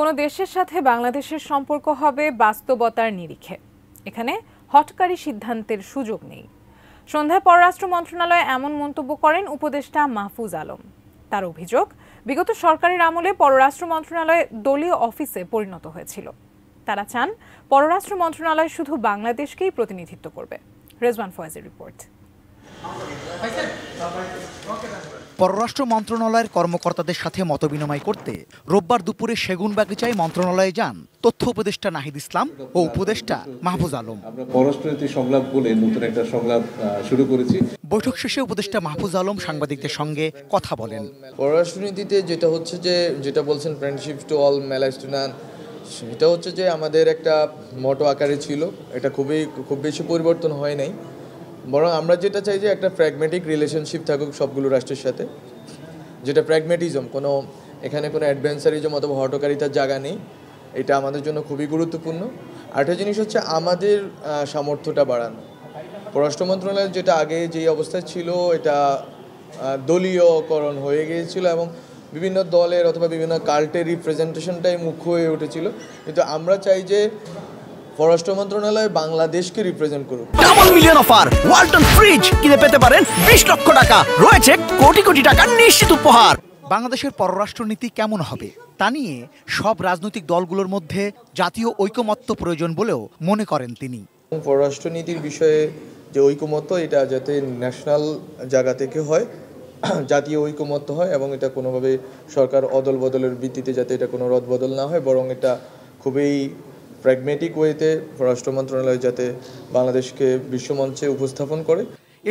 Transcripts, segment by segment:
কোনো দেশের সাথে বাংলাদেশের সম্পর্ক হবে বাস্তবতার নিরিখে। এখানে হঠকারী সিদ্ধান্তের সুযোগ নেই। সন্ধ্যায় পররাষ্ট্র মন্ত্রণালয়ে এমন মন্তব্য করেন উপদেষ্টা মাহফুজ আলম। তার অভিযোগ, বিগত সরকারের আমলে পররাষ্ট্র মন্ত্রণালয় দলীয় অফিসে পরিণত হয়েছিল। তারা চান পররাষ্ট্র মন্ত্রণালয় শুধু বাংলাদেশকেই প্রতিনিধিত্ব করবে। রেজওয়ান ফয়েজের রিপোর্ট। পররাষ্ট্র মন্ত্রণালয়ের কর্মকর্তাদের সাথে মতবিনিময় করতে রোববার দুপুরে সেগুনবাগিচায় মন্ত্রণালয়ে যান তথ্য উপদেষ্টা নাহিদ ইসলাম ও উপদেষ্টা মাহফুজ আলম। আমরা পররাষ্ট্রনীতি সংলাপ বলে নতুন একটা সংলাপ শুরু করেছি। বৈঠক শেষে উপদেষ্টা মাহফুজ আলম সাংবাদিকদের সঙ্গে কথা বলেন। পররাষ্ট্রনীতিতে যেটা হচ্ছে যেটা বলছেন ফ্রেন্ডশিপ টু অল ম্যালাস্টিনান, সেটা হচ্ছে যে আমাদের একটা মোটো আকারে ছিল। এটা খুব বেশি পরিবর্তন হয় নাই, বরং আমরা যেটা চাই যে একটা প্র্যাগম্যাটিক রিলেশনশিপ থাকুক সবগুলো রাষ্ট্রের সাথে, যেটা প্র্যাগম্যাটিজম, এখানে কোনো অ্যাডভেঞ্চারিজম অথবা হটকারিতার জায়গা নেই। এটা আমাদের জন্য খুবই গুরুত্বপূর্ণ। আরেকটা জিনিস হচ্ছে আমাদের সামর্থ্যটা বাড়ানো। পররাষ্ট্র মন্ত্রণালয়ের যেটা আগে যেই অবস্থায় ছিল, এটা দলীয়করণ হয়ে গিয়েছিল এবং বিভিন্ন দলের অথবা বিভিন্ন কাল্টের রিপ্রেজেন্টেশনটাই মুখ্য হয়ে উঠেছিল। কিন্তু আমরা চাই যে পররাষ্ট্র মন্ত্রণালয় বাংলাদেশকে রিপ্রেজেন্ট করুক। Double million offer, Walton fridge কিনে পেতে পারেন 20 লক্ষ টাকা, রয়েছে কোটি কোটি টাকার নিশ্চিত উপহার। বাংলাদেশের পররাষ্ট্রনীতি কেমন হবে তা নিয়ে সব রাজনৈতিক দলগুলোর মধ্যে জাতীয় ঐকমত্য প্রয়োজন বলেও মনে করেন তিনি। পররাষ্ট্রনীতির বিষয়ে যে ঐকমত্য, এটা যাতে ন্যাশনাল জায়গা থেকে হয়, জাতীয় ঐকমত্য হয় এবং এটা কোনোভাবে সরকার অদল বদলের ভিত্তিতে যাতে এটা কোনো রদবদল না হয়, বরং এটা খুবই প্র্যাগম্যাটিক ওয়েতে পররাষ্ট্র মন্ত্রণালয় যাতে বাংলাদেশকে বিশ্বমঞ্চে উপস্থাপন করে।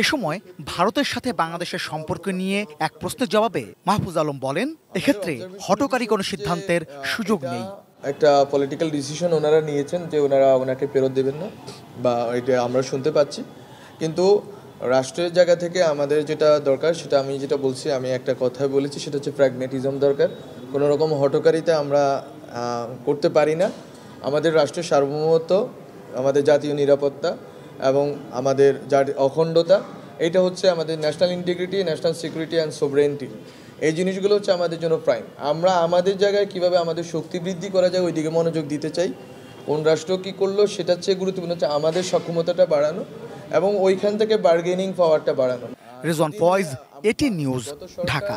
এ সময় ভারতের সাথে বাংলাদেশের সম্পর্ক নিয়ে এক প্রশ্নের জবাবে মাহফুজ আলম বলেন, এক্ষেত্রে হঠকারী কোনো সিদ্ধান্তের সুযোগ নেই। একটা পলিটিক্যাল ডিসিশন ওনারা নিয়েছেন যে ওনাকে ফেরত দেবেন না, বা এটা আমরা শুনতে পাচ্ছি। কিন্তু রাষ্ট্রের জায়গা থেকে আমাদের যেটা দরকার, সেটা আমি যেটা বলছি, আমি একটা কথাই বলেছি, সেটা হচ্ছে প্র্যাগম্যাটিজম দরকার। কোনো রকম হঠকারিতা আমরা করতে পারি না। আমাদের রাষ্ট্রের সার্বভৌমত্ব, আমাদের জাতীয় নিরাপত্তা এবং আমাদের অখণ্ডতা, এটা হচ্ছে আমাদের national integrity, national security and sovereignty. এই জিনিসগুলো হচ্ছে আমাদের জন্য প্রাইম। আমরা আমাদের জায়গায় কিভাবে আমাদের শক্তি বৃদ্ধি করা যায় ওই দিকে মনোযোগ দিতে চাই। কোন রাষ্ট্র কী করলো সেটার চেয়ে গুরুত্বপূর্ণ হচ্ছে আমাদের সক্ষমতাটা বাড়ানো এবং ওইখান থেকে বার্গেনিং পাওয়ারটা বাড়ানো। রেজওয়ান ফয়েজ, এটি নিউজ, ঢাকা।